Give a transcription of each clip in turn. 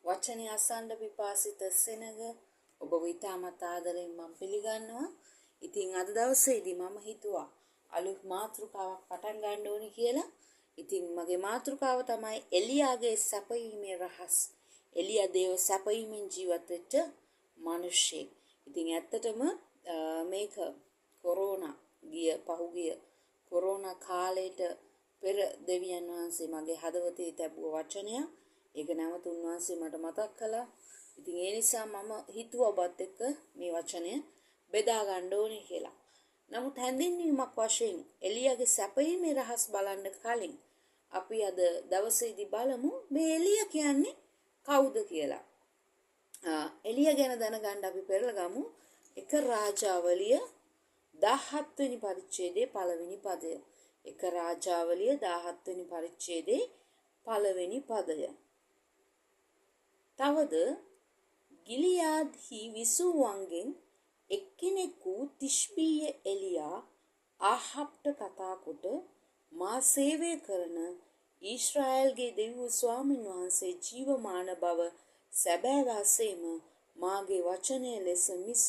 වචනේ අසන්න පිපාසිත සෙනග ඔබ විතාමත් ආදරෙන් මම පිළිගන්නවා. ඉතින් අද දවසේදී මම හිතුවා අලුත් මාතෘකාවක් පටන් ගන්න ඕනි කියලා. ඉතින් මගේ මාතෘකාව තමයි එලියාගේ සැපයීමේ රහස්. එලියා දේව සැපයීමෙන් ජීවත් වෙච්ච මිනිහෙක්. ඉතින් ඇත්තටම මේක පහුගිය කොරෝනා කාලේට පෙර දෙවියන් වහන්සේ මගේ හදවතේ තැබුව වචනයක්. ඒක නැවත උන්වහන්සේ මට මතක් කළා. ඉතින් ඒ නිසා මම හිතුවා ඔබත් එක්ක මේ වචනය බෙදා ගන්න ඕනේ කියලා. නමුත් හැඳින්වීමක් වශයෙන් එලියාගේ සැපයීමේ රහස් බලන්න කලින් අපි අද දවසේදී බලමු මේ එලියා කියන්නේ කවුද කියලා. එලියා ගැන දැනගන්න අපි පෙරලා ගමු. එක රාජාවලිය 17 වෙනි පරිච්ඡේදයේ පළවෙනි පදය. එක රාජාවලිය 17 වෙනි පරිච්ඡේදයේ පළවෙනි පදය. තවද ගිලියාද්හි විසූවන්ගෙන් එක්කෙනෙකු තිෂ්බීය එලියා ආහබ්ට කතා කොට මා සේවය කරන ඊශ්‍රායල්ගේ දෙවි ස්වාමීන් වහන්සේ ජීවමාන බව සැබෑ වාසේම මාගේ වචනය ලෙස මිස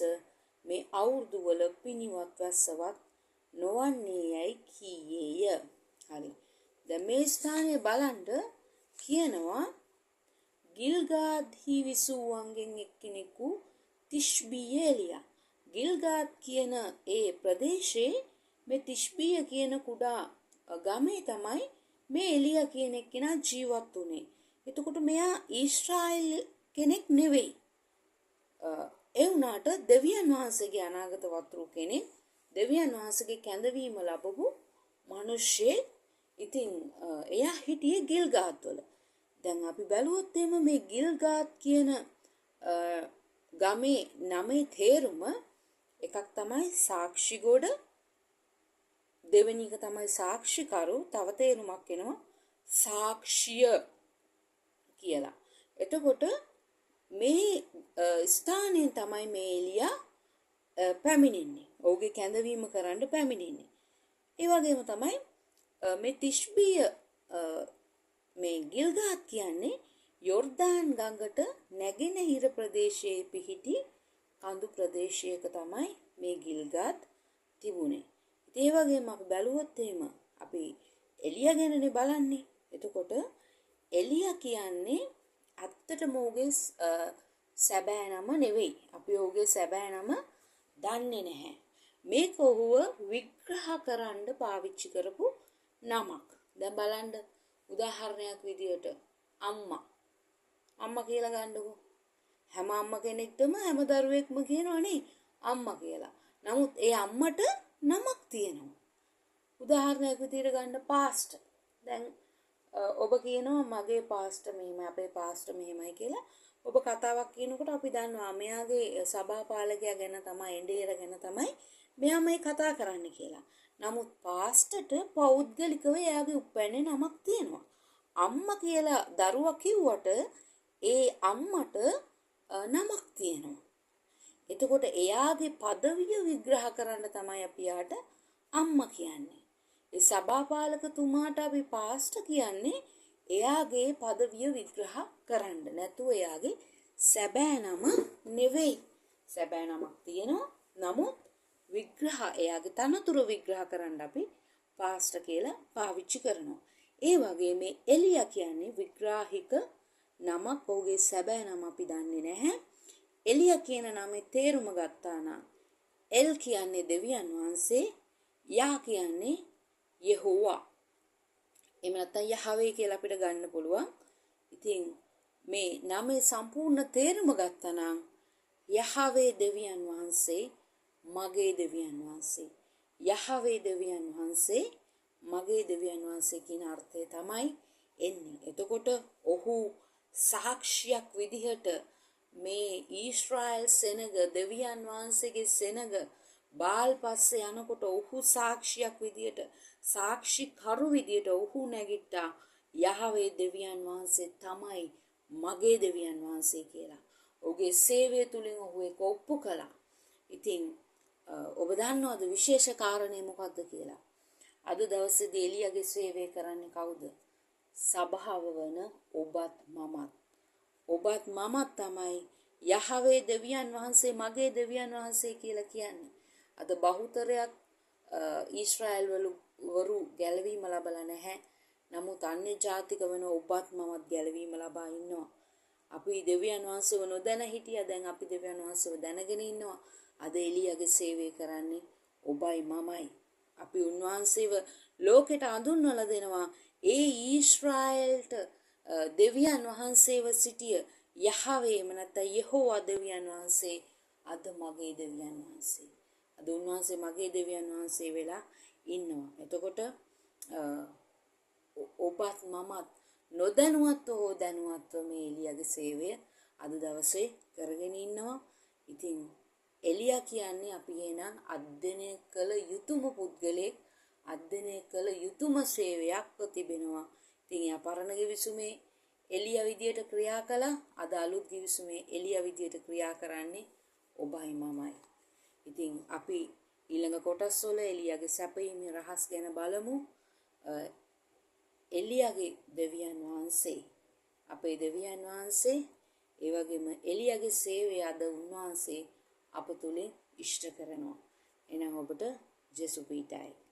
මේ අවුරුදු වල පිණිවත් වැස්සවත් නොවන්නේ යයි කීයේය. හරි. දැන් මේ ස්ථානයේ බලන්න කියනවා ගිල්ගාද්හි විසූවන්ගෙන් එක්කෙනෙකු තිෂ්බීය එලියා. ගිල්ගාද් කියන ඒ ප්‍රදේශයේ මේ තිෂ්බීය කියන කුඩා ගමේ තමයි මේ එලියා කියන එක්කෙනා ජීවත් වුනේ. එතකොට මෙයා ඊශ්‍රායල් කෙනෙක් නෙවෙයි. ඒ වුණාට දෙවියන් වහන්සේගේ අනාගත වතුරු කෙනෙක්, දෙවියන් වහන්සේගේ කැඳවීම ලැබපු මිනිහෙක්. ඉතින් එයා හිටියේ ගිල්ගාද් වල. දැන් අපි බැලුවොත් මේ ගිල්ගාද් කියන ගමේ නමේ තේරුම එකක් තමයි සාක්ෂිගොඩ, දෙවෙනි එක තමයි සාක්ෂිකරු, තව තේරුමක් එනවා සාක්ෂිය කියලා. එතකොට මේ ස්ථානයෙන් තමයි මේ එලියා පැමිණෙන්නේ. ඔහුගේ කැඳවීම කරන්න පැමිණෙන්නේ. ඒ වගේම තමයි මේ තිෂ්බීය මේ ගිල්ගාද් කියන්නේ යෝර්දාන් ගඟට නැගෙනහිර ප්‍රදේශයේ පිහිටි කඳු ප්‍රදේශයක තමයි මේ ගිල්ගාද් තිබුණේ. ඒ වගේම අපි බැලුවොත් අපි එලියා ගැනනේ බලන්නේ. එතකොට එලියා කියන්නේ ඇත්තටම ඔහුගේ සැබෑ නම නෙවෙයි. අපි ඔහුගේ සැබෑ නම දන්නේ නැහැ. මේක ඔහුව විග්‍රහ කරන්න පාවිච්චි කරපු නමක්. දැන් බලන්න උදාහරණයක් විදියට අම්මා කියලා ගන්නකො. හැම අම්මා කෙනෙක්ටම හැම දරුවෙක්ම කියනවනේ අම්මා කියලා. නමුත් ඒ අම්මට නමක් තියෙනවා. උදාහරණයක් විදියට ගන්න පාස්ටර්. දැන් ඔබ කියනවා මගේ පාස්ටර් මෙහෙමයි, අපේ පාස්ටර් මෙහෙමයි කියලා. ඔබ කතාවක් කියනකොට අපි දන්නවා මෙයාගේ සභාපාලකයා ගැන තමයි, එඬියර ගැන තමයි මෙයා මේ කතා කරන්න කියලා. නමුත් පාස්ටර්ට පෞද්ගලිකව එයාගේ උපැන්නේ නමක් තියෙනවා. අම්මා කියලා දරුවා කිව්වට ඒ අම්මට නමක් තියෙනවා. එතකොට එයාගේ পদවිය විග්‍රහ කරන්න තමයි අපි යාට අම්මා කියන්නේ. ඒ සභාපාලකතුමාට අපි පාස්ටර් කියන්නේ එයාගේ পদවිය විග්‍රහ කරන්න. නැතුව එයාගේ සැබෑ නම නෙවෙයි. සැබෑ නමක් තියෙනවා. නමුත් විග්‍රහ එයාගේ තනතුරු විග්‍රහ කරන්න අපි පාස්ටර් කියලා පාවිච්චි කරනවා. ඒ වගේ මේ එලියා කියන්නේ විග්‍රාහික නමක්. ඔහුගේ සැබෑ නම අපි දන්නේ නැහැ. එලියා කියන නමේ තේරුම ගත්තා නම් එල් කියන්නේ දෙවියන් වහන්සේ, යා කියන්නේ යෙහෝවා. එහෙම නැත්නම් යහවේ කියලා අපිට ගන්න පුළුවන්. ඉතින් මේ නමේ සම්පූර්ණ තේරුම ගත්තා නම් යහවේ දෙවියන් වහන්සේ, මගේ දෙවියන් වහන්සේ. යහවේ දෙවියන් වහන්සේ, මගේ දෙවියන් වහන්සේ කියන අර්ථය තමයි එන්නේ. එතකොට ඔහු සාක්ෂියක් විදිහට මේ ඊශ්‍රායල් සෙනග, දෙවියන් වහන්සේගේ සෙනග බාල් පස්සේ යනකොට ඔහු සාක්ෂියක් විදිහට, සාක්ෂිකරු විදිහට ඔහු නැගිට්ටා. යහවේ දෙවියන් වහන්සේ තමයි මගේ දෙවියන් වහන්සේ කියලා. ඔහුගේ සේවය තුලින් ඔහු ඒක ඔප්පු කළා. ඉතින් ඔබ දන්නවද විශේෂ කාරණේ මොකක්ද කියලා? අද දවසේදී එලියාගේ සේවය කරන්නේ කවුද? සභාව වන ඔබත් මමත්. ඔබත් මමත් තමයි යහවේ දෙවියන් වහන්සේ මගේ දෙවියන් වහන්සේ කියලා කියන්නේ. අද බහුතරයක් ඊශ්‍රායල් වරු ගැලවීම ලබලා නැහැ. නමුත් අන්‍ය ජාතික වෙන ඔබත් මමත් ගැලවීම ලබා ඉන්නවා. අපි දෙවියන් වහන්සේව නොදැන හිටියා. දැන් අපි දෙවියන් වහන්සේව දැනගෙන ඉන්නවා. අද එලියාගේ සේවය කරන්නේ ඔබයි මමයි. අපි උන්වහන්සේව ලෝකෙට අඳුන්වලා දෙනවා. ඒ ඊශ්‍රායල්ට දෙවියන් වහන්සේව සිටිය යහවේම නැත්නම් යෙහෝවා දෙවියන් වහන්සේ අද මගේ දෙවියන් වහන්සේ. අද උන්වහන්සේ මගේ දෙවියන් වහන්සේ වෙලා ඉන්නවා. එතකොට ඔබත් මමත් නොදැනුවත්ව හෝ දැනුවත්ව මේ එලියාගේ සේවය අද දවසේ කරගෙන ඉන්නවා. ඉතින් එලියා කියන්නේ අපි එනම් අධ්‍යයනය කළ යුතුම පුද්ගලෙක්, අධ්‍යයනය කළ යුතුම සේවයක් තිබෙනවා. ඉතින් යා පරණ ගිවිසුමේ එලියා විදියට ක්‍රියා කළා. අද අලුත් ගිවිසුමේ එලියා විදියට ක්‍රියා කරන්නේ ඔබයි මමයි. ඉතින් අපි ඊළඟ කොටස් වල එලියාගේ සැපයීමේ රහස් ගැන බලමු. එලියාගේ දෙවියන් වහන්සේ අපේ දෙවියන් වහන්සේ ඒ වගේම එලියාගේ සේවය අද උන්වහන්සේ අප තුලින් ඉෂ්ට කරනවා. එහෙනම් ඔබට ජෙසු පීඨයි.